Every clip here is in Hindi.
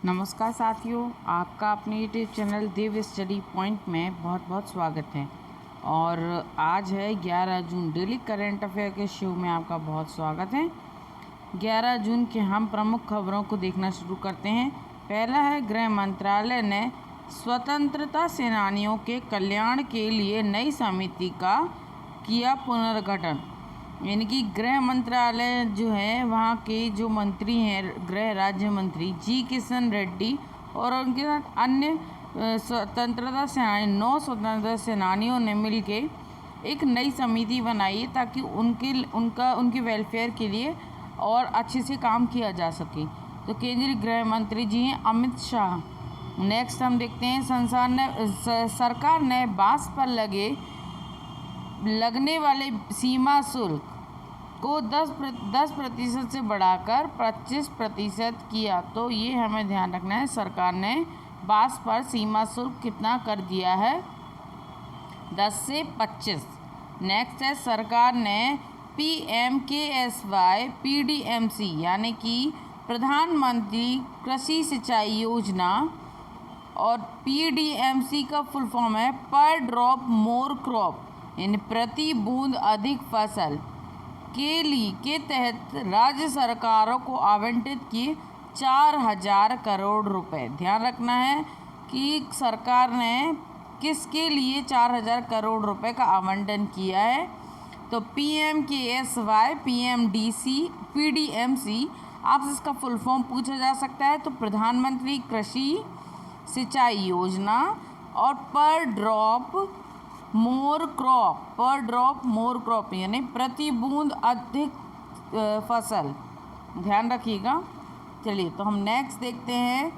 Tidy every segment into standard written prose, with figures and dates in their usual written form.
नमस्कार साथियों, आपका अपने यूट्यूब चैनल देव स्टडी पॉइंट में बहुत बहुत स्वागत है। और आज है 11 जून। डेली करंट अफेयर के शो में आपका बहुत स्वागत है। 11 जून के हम प्रमुख खबरों को देखना शुरू करते हैं। पहला है, गृह मंत्रालय ने स्वतंत्रता सेनानियों के कल्याण के लिए नई समिति का किया पुनर्गठन। यानी कि गृह मंत्रालय जो है, वहाँ के जो मंत्री हैं गृह राज्य मंत्री जी किशन रेड्डी और उनके साथ अन्य स्वतंत्रता सेनानी 9 स्वतंत्रता सेनानियों ने मिलकर एक नई समिति बनाई ताकि उनके वेलफेयर के लिए और अच्छे से काम किया जा सके। तो केंद्रीय गृह मंत्री जी हैं अमित शाह। नेक्स्ट हम देखते हैं, सरकार ने बांस पर लगने वाले सीमा शुल्क को 10% से बढ़ाकर 25% किया। तो ये हमें ध्यान रखना है, सरकार ने बांस पर सीमा शुल्क कितना कर दिया है, 10 से 25। नेक्स्ट है, सरकार ने PMKSY PDMC यानी कि प्रधानमंत्री कृषि सिंचाई योजना और PDMC का फुल फॉर्म है पर ड्रॉप मोर क्रॉप यानी प्रति बूंद अधिक फसल के तहत राज्य सरकारों को आवंटित किए 4000 करोड़ रुपए। ध्यान रखना है कि सरकार ने किसके लिए 4000 करोड़ रुपए का आवंटन किया है। तो PMKSY PMDC PDMC आपसे इसका फुल फॉर्म पूछा जा सकता है। तो प्रधानमंत्री कृषि सिंचाई योजना और पर ड्रॉप मोर क्रॉप यानी प्रति बूंद अधिक फसल। ध्यान रखिएगा। चलिए, तो हम नेक्स्ट देखते हैं।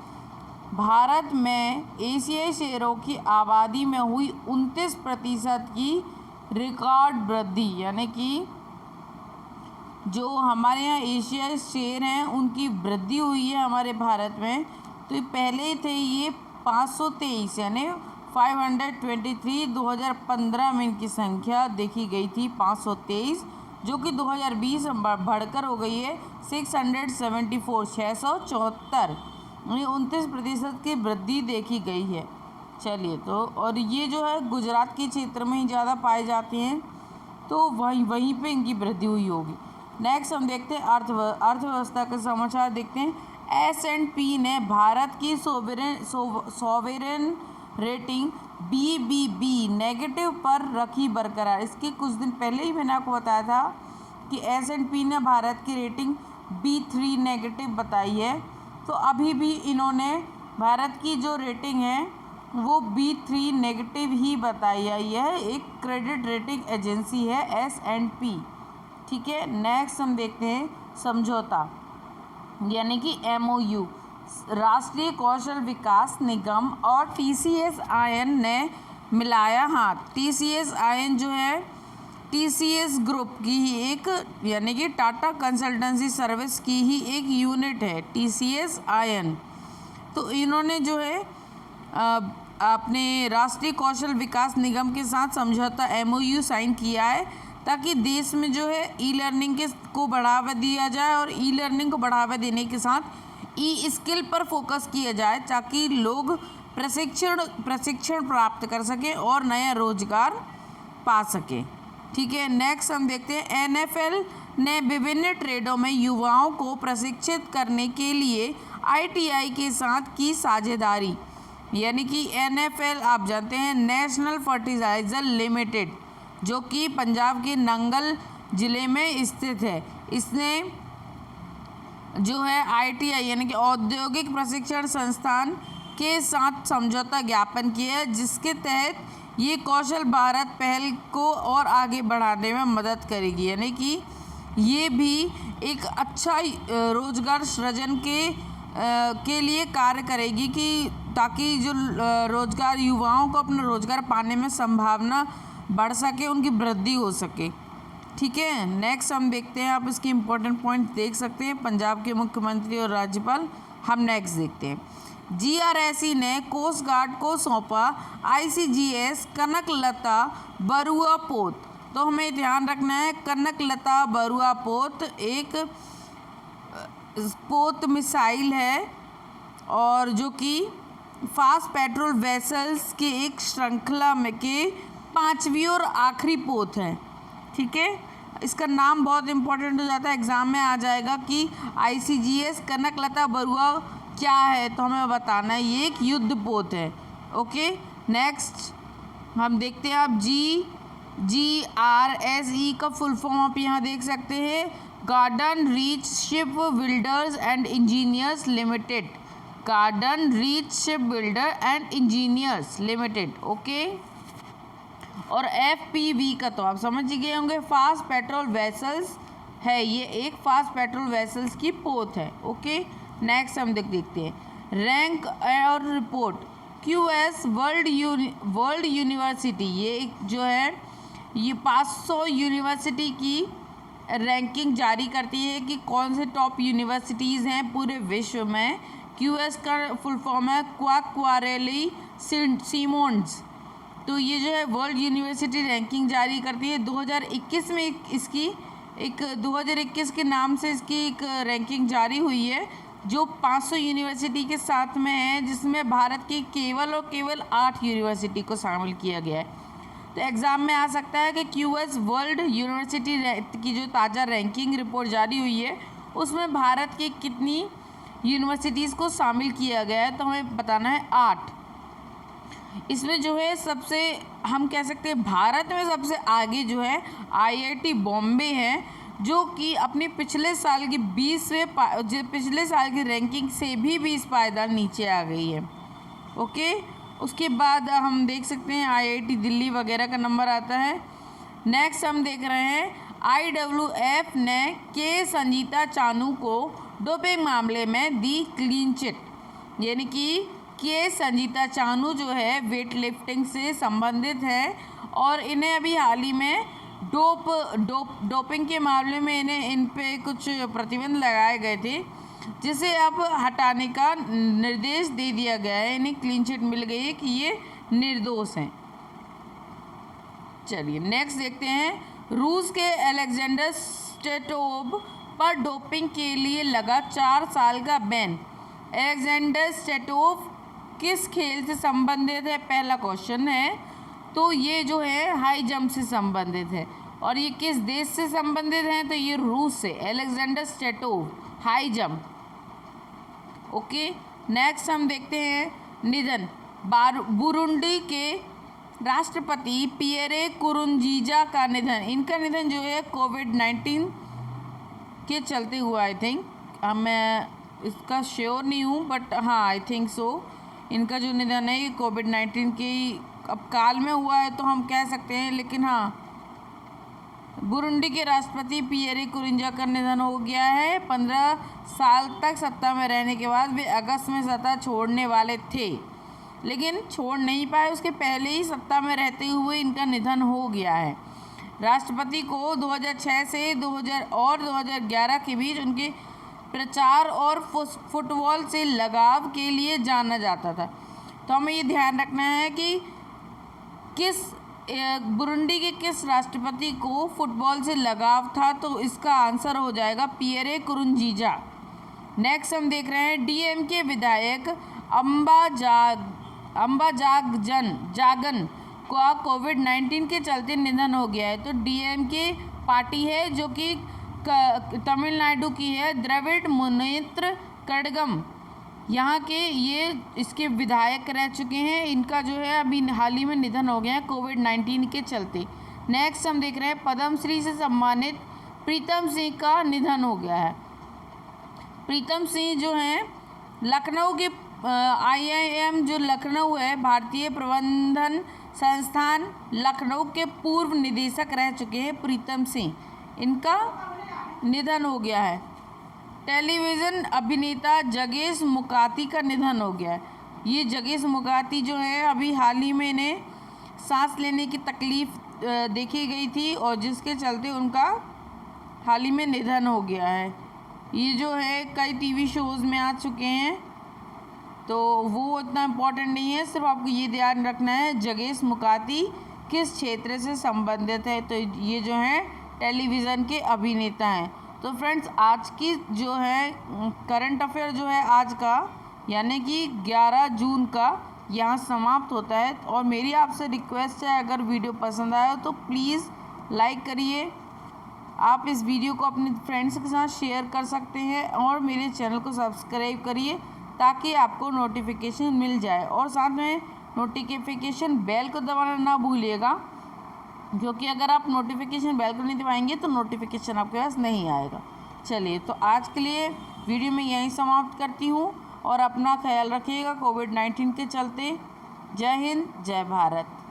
भारत में एशियाई शेरों की आबादी में हुई 29% की रिकॉर्ड वृद्धि। यानी कि जो हमारे यहाँ एशियाई शेर हैं उनकी वृद्धि हुई है हमारे भारत में। तो पहले थे ये 523 यानी 523 2015 में इनकी संख्या देखी गई थी 523, जो कि 2020 में बढ़कर हो गई है 674 674 यानी 29% की वृद्धि देखी गई है। चलिए, तो और ये जो है गुजरात के क्षेत्र में ही ज़्यादा पाए जाते हैं, तो वहीं पे इनकी वृद्धि हुई होगी। नेक्स्ट हम देखते हैं अर्थव्यवस्था के समाचार देखते हैं। S&P ने भारत की सोवेरेन रेटिंग BBB नेगेटिव पर रखी बरकरार। इसके कुछ दिन पहले ही मैंने आपको बताया था कि S&P ने भारत की रेटिंग B3 नेगेटिव बताई है। तो अभी भी इन्होंने भारत की जो रेटिंग है वो B3 नेगेटिव ही बताई है। यह एक क्रेडिट रेटिंग एजेंसी है S&P। ठीक है। नेक्स्ट हम देखते हैं समझौता यानी कि MOU। राष्ट्रीय कौशल विकास निगम और TCS-IN ने मिलाया हाथ। TCS-IN जो है TCS ग्रुप की ही एक यानी कि टाटा कंसल्टेंसी सर्विस की ही एक यूनिट है TCS-IN। तो इन्होंने जो है अपने राष्ट्रीय कौशल विकास निगम के साथ समझौता MOU साइन किया है ताकि देश में जो है ई-लर्निंग को बढ़ावा दिया जाए और ई-लर्निंग को बढ़ावा देने के साथ स्किल पर फोकस किया जाए ताकि लोग प्रशिक्षण प्राप्त कर सकें और नया रोजगार पा सकें। ठीक है। नेक्स्ट हम देखते हैं NFL ने विभिन्न ट्रेडों में युवाओं को प्रशिक्षित करने के लिए ITI के साथ की साझेदारी। यानी कि NFL आप जानते हैं नेशनल फर्टिलाइजर लिमिटेड, जो कि पंजाब के नंगल ज़िले में स्थित है। इसने जो है ITI यानी कि औद्योगिक प्रशिक्षण संस्थान के साथ समझौता ज्ञापन किया है, जिसके तहत ये कौशल भारत पहल को और आगे बढ़ाने में मदद करेगी। यानी कि ये भी एक अच्छा रोजगार सृजन के लिए कार्य करेगी कि ताकि जो रोजगार युवाओं को अपना रोजगार पाने में संभावना बढ़ सके, उनकी वृद्धि हो सके। ठीक है। नेक्स्ट हम देखते हैं, आप इसके इम्पोर्टेंट पॉइंट देख सकते हैं। पंजाब के मुख्यमंत्री और राज्यपाल। हम नेक्स्ट देखते हैं। GRSE ने कोस्ट गार्ड को सौंपा ICGS कनकलता बरुआ पोत। तो हमें ध्यान रखना है, कनकलता बरुआ पोत एक पोत मिसाइल है और जो कि फास्ट पेट्रोल वेसल्स के एक श्रृंखला में के 5वीं और आखिरी पोत है। ठीक है, इसका नाम बहुत इम्पोर्टेंट हो जाता है, एग्ज़ाम में आ जाएगा कि ICGS कनकलता बरुआ क्या है, तो हमें बताना है ये एक युद्ध पोत है। ओके, नेक्स्ट हम देखते हैं आप GRSE का फुल फॉर्म आप यहाँ देख सकते हैं, garden reach ship builders and engineers limited, garden reach ship builder and engineers limited. Okay, और FPV का तो आप समझ ही गए होंगे, फास्ट पेट्रोल वेसल्स है, ये एक फास्ट पेट्रोल वेसल्स की पोत है। ओके, नेक्स्ट हम देखते हैं रैंक और रिपोर्ट QS वर्ल्ड यूनिवर्सिटी, ये एक जो है ये 500 यूनिवर्सिटी की रैंकिंग जारी करती है कि कौन से टॉप यूनिवर्सिटीज़ हैं पूरे विश्व में। QS का फुल फॉर्म है क्वारेली सीमोन्स। तो ये जो है वर्ल्ड यूनिवर्सिटी रैंकिंग जारी करती है। 2021 में इसकी एक 2021 के नाम से इसकी एक रैंकिंग जारी हुई है जो 500 यूनिवर्सिटी के साथ में है, जिसमें भारत की केवल और केवल 8 यूनिवर्सिटी को शामिल किया गया है। तो एग्ज़ाम में आ सकता है कि QS वर्ल्ड यूनिवर्सिटी की जो ताज़ा रैंकिंग रिपोर्ट जारी हुई है उसमें भारत की कितनी यूनिवर्सिटीज़ को शामिल किया गया है, तो हमें बताना है 8। इसमें जो है सबसे हम कह सकते हैं भारत में सबसे आगे जो है IIT बॉम्बे है, जो कि अपनी पिछले साल की पिछले साल की रैंकिंग से भी 20 पायदान नीचे आ गई है। ओके, उसके बाद हम देख सकते हैं IIT दिल्ली वगैरह का नंबर आता है। नेक्स्ट हम देख रहे हैं IWF ने के संजीता चानू को डोपिंग मामले में दी क्लीन चिट, यानी कि के संजीता चानू जो है वेट लिफ्टिंग से संबंधित है और इन्हें अभी हाल ही में डोपिंग के मामले में इन पे कुछ प्रतिबंध लगाए गए थे, जिसे अब हटाने का निर्देश दे दिया गया है। इन्हें क्लीन चिट मिल गई है कि ये निर्दोष हैं। चलिए नेक्स्ट देखते हैं रूस के अलेक्जेंडर स्टेटोव पर डोपिंग के लिए लगा 4 साल का बैन। अलेक्जेंडर स्टेटोव किस खेल से संबंधित है, पहला क्वेश्चन है। तो ये जो है हाई जंप से संबंधित है, और ये किस देश से संबंधित है, तो ये रूस से। Alexander Statov high jump. Okay, next हम देखते हैं निधन। बुरुंडी के राष्ट्रपति पियरे कुरुंजीजा का निधन। इनका निधन जो है कोविड-19 के चलते हुआ, आई थिंक, मैं इसका श्योर नहीं हूँ बट हाँ आई थिंक सो। इनका जो निधन है ये कोविड-19 के अब काल में हुआ है तो हम कह सकते हैं, लेकिन हाँ बुरुंडी के राष्ट्रपति पियरे कुरुंजीजा का निधन हो गया है। 15 साल तक सत्ता में रहने के बाद वे अगस्त में सत्ता छोड़ने वाले थे, लेकिन छोड़ नहीं पाए, उसके पहले ही सत्ता में रहते हुए इनका निधन हो गया है। राष्ट्रपति को 2006 से 2011 के बीच उनके प्रचार और फुटबॉल से लगाव के लिए जाना जाता था। तो हमें ये ध्यान रखना है कि बुरुंडी के किस राष्ट्रपति को फुटबॉल से लगाव था, तो इसका आंसर हो जाएगा पियरे कुरुंजीजा। नेक्स्ट हम देख रहे हैं DMK विधायक जागन का कोविड-19 के चलते निधन हो गया है। तो DMK पार्टी है जो कि तमिलनाडु की है, द्रविड़ मुनेत्र कड़गम यहाँ के ये इसके विधायक रह चुके हैं। इनका जो है अभी हाल ही में निधन हो गया है कोविड-19 के चलते। नेक्स्ट हम देख रहे हैं पद्मश्री से सम्मानित प्रीतम सिंह का निधन हो गया है। प्रीतम सिंह जो हैं लखनऊ के IIM जो लखनऊ है, भारतीय प्रबंधन संस्थान लखनऊ के पूर्व निदेशक रह चुके हैं प्रीतम सिंह, इनका निधन हो गया है। टेलीविज़न अभिनेता जगेश मुकाती का निधन हो गया है। ये जगेश मुकाती जो है अभी हाल ही में इन्हें सांस लेने की तकलीफ़ देखी गई थी और जिसके चलते उनका हाल ही में निधन हो गया है। ये जो है कई TV शोज़ में आ चुके हैं, तो वो इतना इम्पोर्टेंट नहीं है, सिर्फ आपको ये ध्यान रखना है जगेश मुकाती किस क्षेत्र से संबंधित है। तो ये जो है टेलीविज़न के अभिनेता हैं। तो फ्रेंड्स आज की जो है करंट अफेयर जो है आज का, यानी कि 11 जून का यहाँ समाप्त होता है। और मेरी आपसे रिक्वेस्ट है, अगर वीडियो पसंद आया तो प्लीज़ लाइक करिए। आप इस वीडियो को अपने फ्रेंड्स के साथ शेयर कर सकते हैं और मेरे चैनल को सब्सक्राइब करिए ताकि आपको नोटिफिकेशन मिल जाए। और साथ में नोटिफिकेशन बेल को दबाना ना भूलिएगा, क्योंकि अगर आप नोटिफिकेशन बेल को नहीं दबाएंगे तो नोटिफिकेशन आपके पास नहीं आएगा। चलिए, तो आज के लिए वीडियो में यहीं समाप्त करती हूँ और अपना ख्याल रखिएगा कोविड-19 के चलते। जय हिंद, जय भारत।